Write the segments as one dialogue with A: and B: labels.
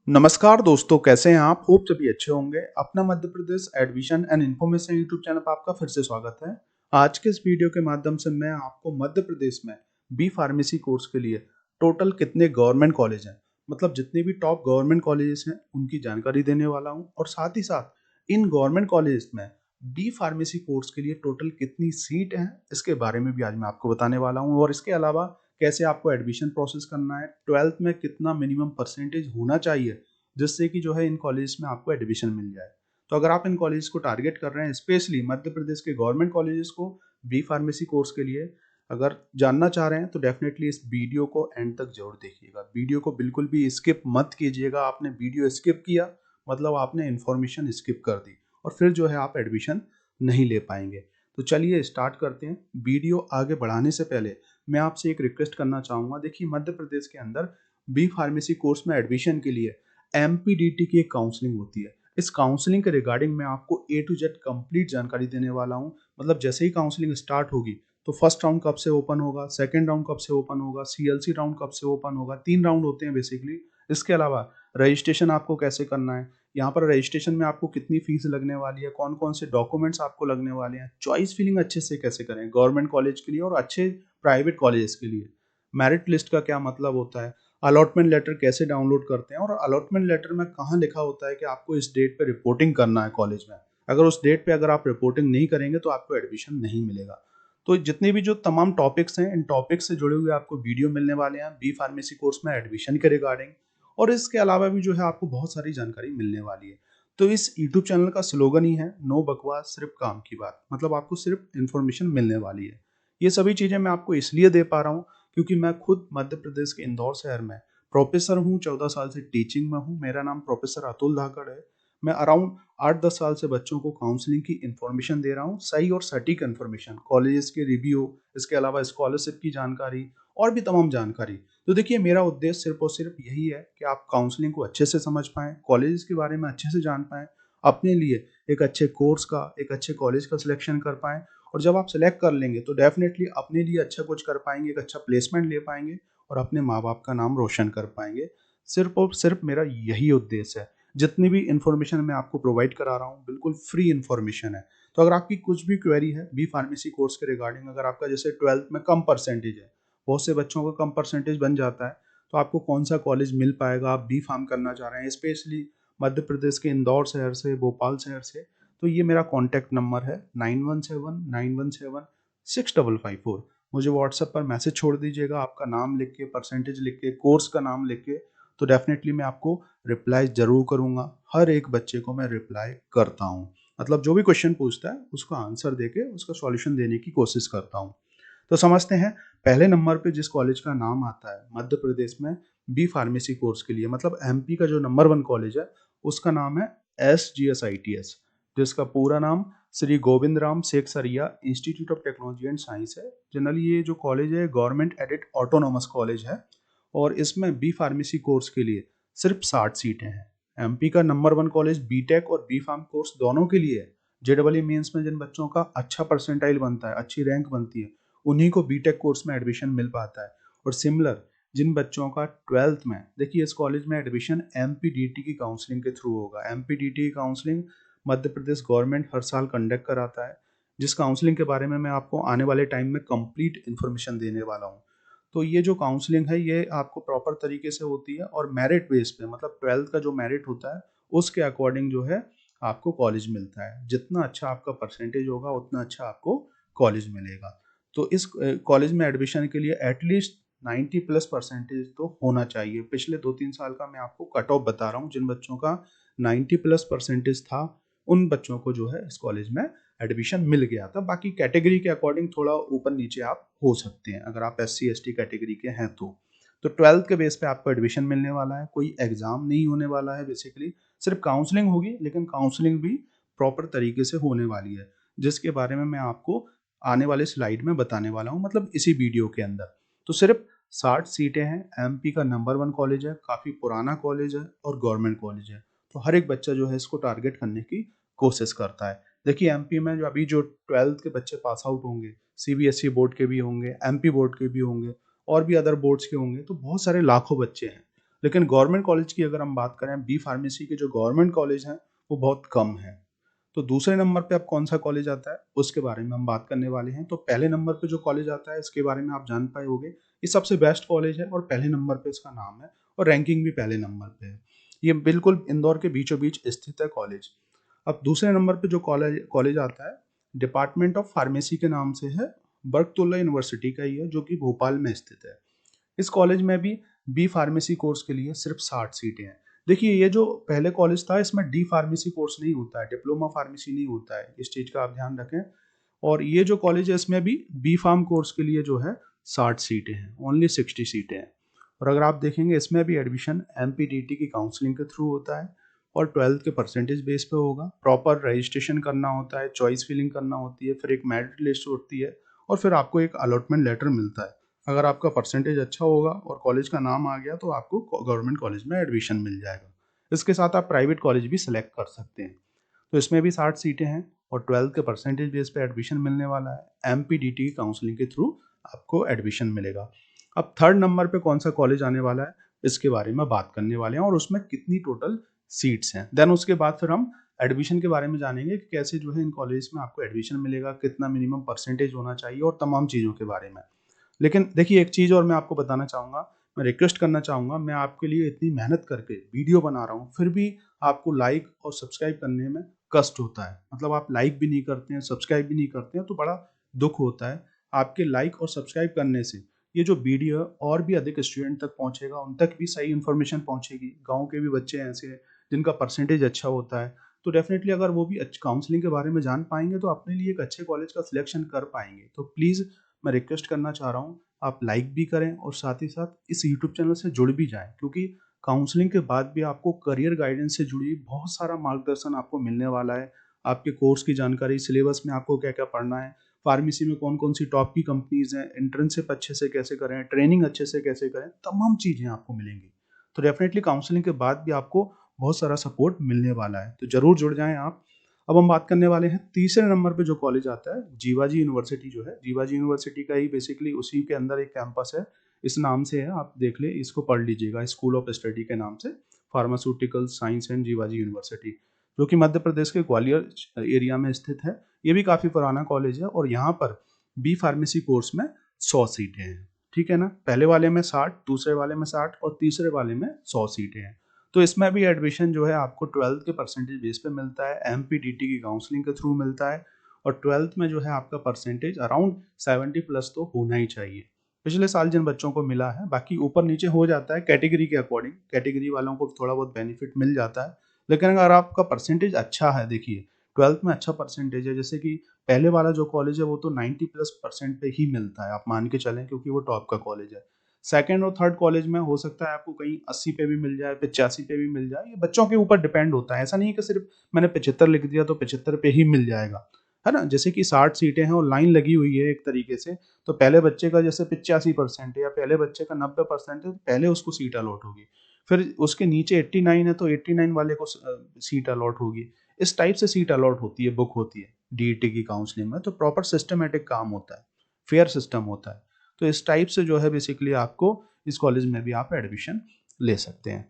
A: नमस्कार दोस्तों, कैसे हैं आप? होप सभी अच्छे होंगे। अपना Madhya Pradesh admission and information YouTube channel पर आपका फिर से स्वागत है। आज के इस वीडियो के माध्यम से मैं आपको मध्य प्रदेश में बी फार्मेसी कोर्स के लिए टोटल कितने गवर्नमेंट कॉलेज हैं, मतलब जितने भी टॉप गवर्नमेंट कॉलेजेस हैं उनकी जानकारी देने वाला हूं, और साथ ही साथ इन गवर्नमेंट कॉलेज में बी फार्मेसी कोर्स के लिए टोटल कितनी सीट हैं इसके बारे में भी आज मैं आपको बताने वाला हूँ। और इसके अलावा कैसे आपको एडमिशन प्रोसेस करना है, 12th में कितना मिनिमम परसेंटेज होना चाहिए जिससे कि जो है इन कॉलेज में आपको एडमिशन मिल जाए। तो अगर आप इन कॉलेज को टारगेट कर रहे हैं, स्पेशली मध्य प्रदेश के गवर्नमेंट कॉलेजेस को बी फार्मेसी कोर्स के लिए अगर जानना चाह रहे हैं, तो डेफिनेटली इस वीडियो को एंड तक जरूर देखिएगा। वीडियो को बिल्कुल भी स्किप मत कीजिएगा। आपने वीडियो स्किप किया मतलब आपने इन्फॉर्मेशन स्किप कर दी और फिर जो है आप एडमिशन नहीं ले पाएंगे। तो चलिए स्टार्ट करते हैं। वीडियो आगे बढ़ाने से पहले मैं आपसे एक रिक्वेस्ट करना चाहूँगा। देखिए, मध्य प्रदेश के अंदर बी फार्मेसी कोर्स में एडमिशन के लिए एमपीडीटी की एक काउंसलिंग होती है। इस काउंसलिंग के रिगार्डिंग मैं आपको ए टू जेड कंप्लीट जानकारी देने वाला हूँ। मतलब जैसे ही काउंसलिंग स्टार्ट होगी तो फर्स्ट राउंड कब से ओपन होगा, सेकंड राउंड कब से ओपन होगा, सीएलसी राउंड कब से ओपन होगा, 3 राउंड होते हैं बेसिकली। इसके अलावा रजिस्ट्रेशन आपको कैसे करना है, यहाँ पर रजिस्ट्रेशन में आपको कितनी फीस लगने वाली है, कौन कौन से डॉक्यूमेंट्स आपको लगने वाले हैं, चॉइस फिलिंग अच्छे से कैसे करें गवर्नमेंट कॉलेज के लिए और अच्छे प्राइवेट कॉलेज के लिए, मेरिट लिस्ट का क्या मतलब होता है, अलॉटमेंट लेटर कैसे डाउनलोड करते हैं, और अलॉटमेंट लेटर में कहाँ लिखा होता है कि आपको इस डेट पे रिपोर्टिंग करना है कॉलेज में। अगर उस डेट पे अगर आप रिपोर्टिंग नहीं करेंगे तो आपको एडमिशन नहीं मिलेगा। तो जितने भी जो तमाम टॉपिक्स हैं, इन टॉपिक्स से जुड़े हुए आपको वीडियो मिलने वाले हैं बी फार्मेसी कोर्स में एडमिशन के रिगार्डिंग। और इसके अलावा भी जो है आपको बहुत सारी जानकारी मिलने वाली है। तो इस यूट्यूब चैनल का स्लोगन ही है, नो बकवास सिर्फ काम की बात। मतलब आपको सिर्फ इन्फॉर्मेशन मिलने वाली है। ये सभी चीज़ें मैं आपको इसलिए दे पा रहा हूँ क्योंकि मैं खुद मध्य प्रदेश के इंदौर शहर में प्रोफेसर हूँ, 14 साल से टीचिंग में हूँ। मेरा नाम प्रोफेसर अतुल धाकड़ है। मैं अराउंड 8-10 साल से बच्चों को काउंसलिंग की इन्फॉर्मेशन दे रहा हूँ, सही और सटीक इन्फॉर्मेशन, कॉलेजेस के रिव्यू, इसके अलावा स्कॉलरशिप की जानकारी और भी तमाम जानकारी। तो देखिए, मेरा उद्देश्य सिर्फ और सिर्फ यही है कि आप काउंसलिंग को अच्छे से समझ पाएँ, कॉलेजेस के बारे में अच्छे से जान पाएँ, अपने लिए एक अच्छे कोर्स का, एक अच्छे कॉलेज का सिलेक्शन कर पाएँ। और जब आप सेलेक्ट कर लेंगे तो डेफिनेटली अपने लिए अच्छा कुछ कर पाएंगे, एक अच्छा प्लेसमेंट ले पाएंगे और अपने माँ बाप का नाम रोशन कर पाएंगे। सिर्फ और सिर्फ मेरा यही उद्देश्य है। जितनी भी इन्फॉर्मेशन मैं आपको प्रोवाइड करा रहा हूँ बिल्कुल फ्री इन्फॉर्मेशन है। तो अगर आपकी कुछ भी क्वेरी है बी फार्मेसी कोर्स के रिगार्डिंग, अगर आपका जैसे 12th में कम परसेंटेज है, बहुत से बच्चों का कम परसेंटेज बन जाता है, तो आपको कौन सा कॉलेज मिल पाएगा, आप बी फार्म करना चाह रहे हैं स्पेशली मध्य प्रदेश के इंदौर शहर से, भोपाल शहर से, तो ये मेरा कॉन्टैक्ट नंबर है 9179176554। मुझे व्हाट्सएप पर मैसेज छोड़ दीजिएगा, आपका नाम लिख के, परसेंटेज लिख के, कोर्स का नाम लिख के, तो डेफिनेटली मैं आपको रिप्लाई ज़रूर करूँगा। हर एक बच्चे को मैं रिप्लाई करता हूँ। मतलब जो भी क्वेश्चन पूछता है उसका आंसर देके उसका सॉल्यूशन देने की कोशिश करता हूँ। तो समझते हैं, पहले नंबर पे जिस कॉलेज का नाम आता है मध्य प्रदेश में बी फार्मेसी कोर्स के लिए, मतलब एमपी का जो नंबर 1 कॉलेज है, उसका नाम है SGSITS, जिसका पूरा नाम Shri Govind Ram Seksaria institute of technology and science है। जनरली ये जो कॉलेज है गवर्नमेंट एडेड ऑटोनोमस कॉलेज है और इसमें बी फार्मेसी कोर्स के लिए सिर्फ 60 सीटें हैं। एमपी का नंबर 1 कॉलेज बीटेक और बी फार्म कोर्स दोनों के लिए है। जेडब्ल्यू मेंस में जिन बच्चों का अच्छा परसेंटाइल बनता है, अच्छी रैंक बनती है, उन्हीं को बीटेक कोर्स में एडमिशन मिल पाता है। और सिमिलर जिन बच्चों का 12th में, देखिए इस कॉलेज में एडमिशन एमपीडीटी की काउंसलिंग के थ्रू होगा। एमपीडीटी की काउंसलिंग मध्य प्रदेश गवर्नमेंट हर साल कंडक्ट कराता है, जिस काउंसलिंग के बारे में मैं आपको आने वाले टाइम में कंप्लीट इन्फॉर्मेशन देने वाला हूँ। तो ये जो काउंसलिंग है ये आपको प्रॉपर तरीके से होती है और मेरिट बेस पे, मतलब 12th का जो मेरिट होता है उसके अकॉर्डिंग जो है आपको कॉलेज मिलता है। जितना अच्छा आपका परसेंटेज होगा उतना अच्छा आपको कॉलेज मिलेगा। तो इस कॉलेज में एडमिशन के लिए एटलीस्ट 90 प्लस परसेंटेज तो होना चाहिए। पिछले 2-3 साल का मैं आपको कट ऑफ बता रहा हूँ, जिन बच्चों का 90 प्लस परसेंटेज था उन बच्चों को जो है इस कॉलेज में एडमिशन मिल गया था। बाकी कैटेगरी के अकॉर्डिंग थोड़ा ऊपर नीचे आप हो सकते हैं अगर आप SC ST कैटेगरी के हैं तो 12th के बेस पे आपको एडमिशन मिलने वाला है। कोई एग्जाम नहीं होने वाला है, बेसिकली सिर्फ काउंसलिंग होगी, लेकिन काउंसलिंग भी प्रॉपर तरीके से होने वाली है, जिसके बारे में मैं आपको आने वाले स्लाइड में बताने वाला हूँ, मतलब इसी वीडियो के अंदर। तो सिर्फ 60 सीटें हैं, एमपी का नंबर 1 कॉलेज है, काफ़ी पुराना कॉलेज है और गवर्नमेंट कॉलेज है। तो हर एक बच्चा जो है इसको टारगेट करने की कोशिश करता है। देखिए, एमपी में जो अभी जो 12th के बच्चे पास आउट होंगे, सीबीएसई बोर्ड के भी होंगे, एमपी बोर्ड के भी होंगे और भी अदर बोर्ड्स के होंगे, तो बहुत सारे लाखों बच्चे हैं। लेकिन गवर्नमेंट कॉलेज की अगर हम बात करें, बी फार्मेसी के जो गवर्नमेंट कॉलेज हैं वो बहुत कम हैं। तो दूसरे नंबर पे अब कौन सा कॉलेज आता है उसके बारे में हम बात करने वाले हैं। तो पहले नंबर पे जो कॉलेज आता है इसके बारे में आप जान पाए होंगे, ये सबसे बेस्ट कॉलेज है और पहले नंबर पे इसका नाम है और रैंकिंग भी पहले नंबर पे है। ये बिल्कुल इंदौर के बीचों बीच स्थित है कॉलेज। अब दूसरे नंबर पे जो कॉलेज कॉलेज आता है, डिपार्टमेंट ऑफ फार्मेसी के नाम से है, बरकतुल्ला यूनिवर्सिटी का ही है जो कि भोपाल में स्थित है। इस कॉलेज में भी बी फार्मेसी कोर्स के लिए सिर्फ 60 सीटें हैं। देखिए ये जो पहले कॉलेज था इसमें डी फार्मेसी कोर्स नहीं होता है, डिप्लोमा फार्मेसी नहीं होता है, इस चीज़ का आप ध्यान रखें। और ये जो कॉलेज है इसमें भी बी फार्म कोर्स के लिए जो है 60 सीटें हैं, ओनली 60 सीटें हैं। और अगर आप देखेंगे इसमें भी एडमिशन एमपीडीटी की काउंसलिंग के थ्रू होता है और 12th के परसेंटेज बेस पे होगा। प्रॉपर रजिस्ट्रेशन करना होता है, चॉइस फिलिंग करना होती है, फिर एक मेरिट लिस्ट होती है और फिर आपको एक अलॉटमेंट लेटर मिलता है। अगर आपका परसेंटेज अच्छा होगा और कॉलेज का नाम आ गया तो आपको गवर्नमेंट कॉलेज में एडमिशन मिल जाएगा। इसके साथ आप प्राइवेट कॉलेज भी सिलेक्ट कर सकते हैं। तो इसमें भी 60 सीटें हैं और 12th के परसेंटेज बेस पे एडमिशन मिलने वाला है। एमपीडीटी की काउंसलिंग के थ्रू आपको एडमिशन मिलेगा। अब थर्ड नंबर पे कौन सा कॉलेज आने वाला है इसके बारे में बात करने वाले हैं और उसमें कितनी टोटल सीट्स हैं। देन उसके बाद फिर हम एडमिशन के बारे में जानेंगे कि कैसे जो है इन कॉलेज में आपको एडमिशन मिलेगा, कितना मिनिमम परसेंटेज होना चाहिए और तमाम चीज़ों के बारे में। लेकिन देखिए एक चीज़ और मैं आपको बताना चाहूँगा, मैं रिक्वेस्ट करना चाहूँगा, मैं आपके लिए इतनी मेहनत करके वीडियो बना रहा हूँ फिर भी आपको लाइक और सब्सक्राइब करने में कष्ट होता है। मतलब आप लाइक भी नहीं करते हैं, सब्सक्राइब भी नहीं करते हैं, तो बड़ा दुख होता है। आपके लाइक और सब्सक्राइब करने से ये जो वीडियो और भी अधिक स्टूडेंट तक पहुँचेगा, उन तक भी सही इन्फॉर्मेशन पहुँचेगी। गाँव के भी बच्चे ऐसे हैं जिनका परसेंटेज अच्छा होता है, तो डेफिनेटली अगर वो भी काउंसलिंग के बारे में जान पाएंगे तो अपने लिए एक अच्छे कॉलेज का सिलेक्शन कर पाएंगे। तो प्लीज़ मैं रिक्वेस्ट करना चाह रहा हूँ, आप लाइक भी करें और साथ ही साथ इस यूट्यूब चैनल से जुड़ भी जाएं, क्योंकि काउंसलिंग के बाद भी आपको करियर गाइडेंस से जुड़ी बहुत सारा मार्गदर्शन आपको मिलने वाला है। आपके कोर्स की जानकारी, सिलेबस में आपको क्या क्या पढ़ना है, फार्मेसी में कौन कौन सी टॉप की कंपनीज हैं, इंटर्नशिप अच्छे से कैसे करें, ट्रेनिंग अच्छे से कैसे करें, तमाम चीज़ें आपको मिलेंगी। तो डेफिनेटली काउंसलिंग के बाद भी आपको बहुत सारा सपोर्ट मिलने वाला है, तो ज़रूर जुड़ जाएं आप। अब हम बात करने वाले हैं तीसरे नंबर पे जो कॉलेज आता है, जीवाजी यूनिवर्सिटी जो है, जीवाजी यूनिवर्सिटी का ही बेसिकली उसी के अंदर एक कैंपस है, इस नाम से है, आप देख ले, इसको पढ़ लीजिएगा, स्कूल ऑफ स्टडी के नाम से, pharmaceutical science and Jiwaji university, जो कि मध्य प्रदेश के ग्वालियर एरिया में स्थित है। ये भी काफ़ी पुराना कॉलेज है और यहाँ पर बी फार्मेसी कोर्स में 100 सीटें हैं। ठीक है ना, पहले वाले में 60, दूसरे वाले में 60 और तीसरे वाले में 100 सीटें हैं। तो इसमें भी एडमिशन जो है आपको 12th के परसेंटेज बेस पे मिलता है, एमपीडीटी की काउंसलिंग के थ्रू मिलता है और 12th में जो है आपका परसेंटेज अराउंड 70 प्लस तो होना ही चाहिए। पिछले साल जिन बच्चों को मिला है, बाकी ऊपर नीचे हो जाता है कैटेगरी के अकॉर्डिंग, कैटेगरी वालों को थोड़ा बहुत बेनिफिट मिल जाता है। लेकिन अगर आपका परसेंटेज अच्छा है, देखिए 12th में अच्छा परसेंटेज है, जैसे कि पहले वाला जो कॉलेज है वो तो 90 प्लस परसेंट पे ही मिलता है, आप मान के चलें, क्योंकि वो टॉप का कॉलेज है। सेकंड और थर्ड कॉलेज में हो सकता है आपको कहीं 80 पे भी मिल जाए, 85 पे भी मिल जाए, ये बच्चों के ऊपर डिपेंड होता है। ऐसा नहीं है कि सिर्फ मैंने 75 लिख दिया तो 75 पे ही मिल जाएगा, है ना। जैसे कि 60 सीटें हैं और लाइन लगी हुई है एक तरीके से, तो पहले बच्चे का जैसे 85% है या पहले बच्चे का 90% है, तो पहले उसको सीट अलॉट होगी। फिर उसके नीचे 89 है तो 89 वाले को सीट अलॉट होगी। इस टाइप से सीट अलॉट होती है, बुक होती है डीईटी की काउंसलिंग में। तो प्रॉपर सिस्टमेटिक काम होता है, फेयर सिस्टम होता है। तो इस टाइप से जो है बेसिकली आपको इस कॉलेज में भी आप एडमिशन ले सकते हैं।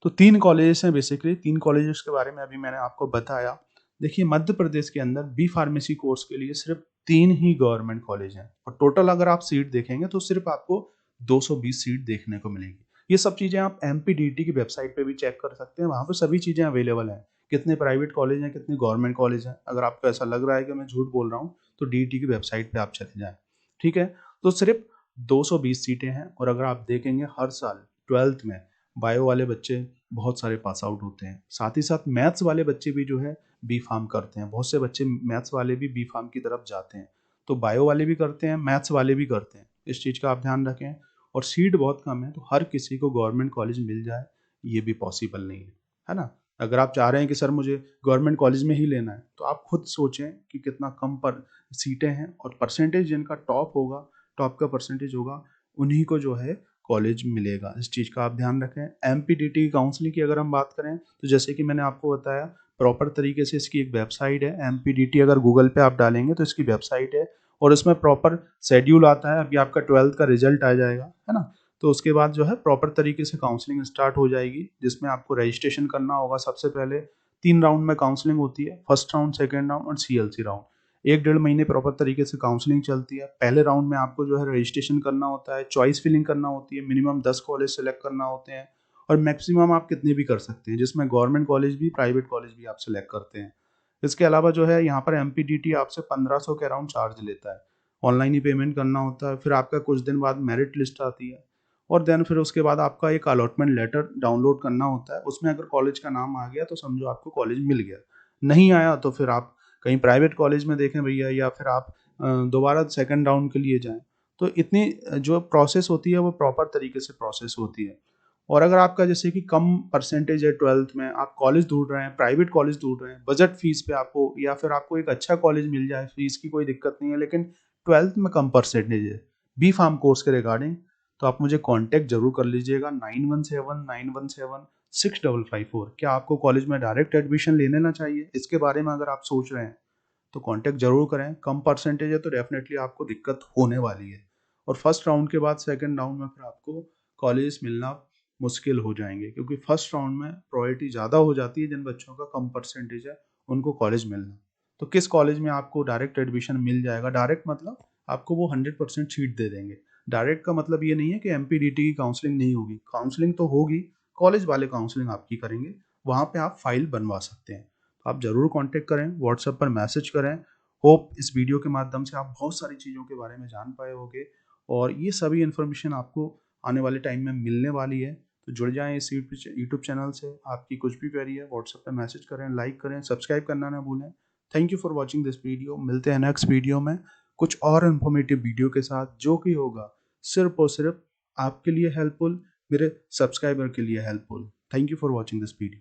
A: तो 3 कॉलेजेस हैं बेसिकली, 3 कॉलेजेस के बारे में अभी मैंने आपको बताया। देखिए मध्य प्रदेश के अंदर बी फार्मेसी कोर्स के लिए सिर्फ 3 ही गवर्नमेंट कॉलेज हैं और टोटल अगर आप सीट देखेंगे तो सिर्फ आपको 220 सीट देखने को मिलेगी। ये सब चीज़ें आप एमपीडीटी की वेबसाइट पे भी चेक कर सकते हैं, वहाँ पर सभी चीज़ें अवेलेबल हैं। कितने प्राइवेट कॉलेज हैं, कितने गवर्नमेंट कॉलेज हैं। अगर आपको ऐसा लग रहा है कि मैं झूठ बोल रहा हूँ तो डीईटी की वेबसाइट पे आप चले जाएं। ठीक है, तो सिर्फ 220 सीटें हैं और अगर आप देखेंगे हर साल 12th में बायो वाले बच्चे बहुत सारे पास आउट होते हैं, साथ ही साथ मैथ्स वाले बच्चे भी जो है बी फार्म करते हैं। बहुत से बच्चे मैथ्स वाले भी बी फार्म की तरफ जाते हैं, तो बायो वाले भी करते हैं, मैथ्स वाले भी करते हैं। इस चीज़ का आप ध्यान रखें। और सीट बहुत कम है, तो हर किसी को गवर्नमेंट कॉलेज मिल जाए ये भी पॉसिबल नहीं है ना। अगर आप चाह रहे हैं कि सर मुझे गवर्नमेंट कॉलेज में ही लेना है, तो आप खुद सोचें कि कितना कम पर सीटें हैं और परसेंटेज जिनका टॉप होगा, टॉप का परसेंटेज होगा, उन्हीं को जो है कॉलेज मिलेगा। इस चीज़ का आप ध्यान रखें। एमपीडीटी की काउंसलिंग की अगर हम बात करें तो जैसे कि मैंने आपको बताया, प्रॉपर तरीके से इसकी एक वेबसाइट है एमपीडीटी, अगर गूगल पे आप डालेंगे तो इसकी वेबसाइट है और इसमें प्रॉपर शेड्यूल आता है। अभी आपका 12th का रिजल्ट आ जाएगा, है ना, तो उसके बाद जो है प्रॉपर तरीके से काउंसलिंग स्टार्ट हो जाएगी, जिसमें आपको रजिस्ट्रेशन करना होगा। सबसे पहले 3 राउंड में काउंसलिंग होती है, फर्स्ट राउंड, सेकंड राउंड और सीएलसी राउंड। 1 डेढ़ महीने प्रॉपर तरीके से काउंसलिंग चलती है। पहले राउंड में आपको जो है रजिस्ट्रेशन करना होता है, चॉइस फिलिंग करना होती है, मिनिमम 10 कॉलेज सेलेक्ट करना होते हैं और मैक्सिमम आप कितने भी कर सकते हैं, जिसमें गवर्नमेंट कॉलेज भी, प्राइवेट कॉलेज भी आप सेलेक्ट करते हैं। इसके अलावा जो है यहाँ पर एमपीडीटी आपसे 1500 के अराउंड चार्ज लेता है। ऑनलाइन ही पेमेंट करना होता है। फिर आपका कुछ दिन बाद मेरिट लिस्ट आती है और देन फिर उसके बाद आपका एक अलॉटमेंट लेटर डाउनलोड करना होता है। उसमें अगर कॉलेज का नाम आ गया तो समझो आपको कॉलेज मिल गया, नहीं आया तो फिर आप कहीं प्राइवेट कॉलेज में देखें भैया, या फिर आप दोबारा सेकंड राउंड के लिए जाएं। तो इतनी जो प्रोसेस होती है वो प्रॉपर तरीके से प्रोसेस होती है। और अगर आपका जैसे कि कम परसेंटेज है 12th में, आप कॉलेज ढूंढ रहे हैं, प्राइवेट कॉलेज ढूंढ रहे हैं, बजट फीस पे आपको, या फिर आपको एक अच्छा कॉलेज मिल जाए, फीस की कोई दिक्कत नहीं है, लेकिन 12th में कम परसेंटेज है बी फार्म कोर्स के रिगार्डिंग, तो आप मुझे कांटेक्ट जरूर कर लीजिएगा 9179176554। क्या आपको कॉलेज में डायरेक्ट एडमिशन ले लेना चाहिए, इसके बारे में अगर आप सोच रहे हैं तो कांटेक्ट जरूर करें। कम परसेंटेज है तो डेफिनेटली आपको दिक्कत होने वाली है, और फर्स्ट राउंड के बाद सेकंड राउंड में फिर आपको कॉलेज मिलना मुश्किल हो जाएंगे, क्योंकि फर्स्ट राउंड में प्रायोरिटी ज़्यादा हो जाती है जिन बच्चों का कम परसेंटेज है उनको कॉलेज मिलना। तो किस कॉलेज में आपको डायरेक्ट एडमिशन मिल जाएगा, डायरेक्ट मतलब आपको वो 100% सीट दे देंगे। डायरेक्ट का मतलब ये नहीं है कि एमपीडीटी की काउंसलिंग नहीं होगी, काउंसलिंग तो होगी, कॉलेज वाले काउंसलिंग आपकी करेंगे, वहाँ पे आप फाइल बनवा सकते हैं। तो आप ज़रूर कांटेक्ट करें, व्हाट्सएप पर मैसेज करें। होप इस वीडियो के माध्यम से आप बहुत सारी चीज़ों के बारे में जान पाए होंगे, और ये सभी इन्फॉर्मेशन आपको आने वाले टाइम में मिलने वाली है। तो जुड़ जाएं इस यूट्यूब चैनल से। आपकी कुछ भी क्वेरी है व्हाट्सएप पर मैसेज करें, लाइक करें, सब्सक्राइब करना ना भूलें। Thank you for watching this video. मिलते हैं नेक्स्ट वीडियो में कुछ और इन्फॉर्मेटिव वीडियो के साथ, जो कि होगा सिर्फ और सिर्फ आपके लिए हेल्पफुल, मेरे सब्सक्राइबर के लिए helpful. Thank you for watching this video.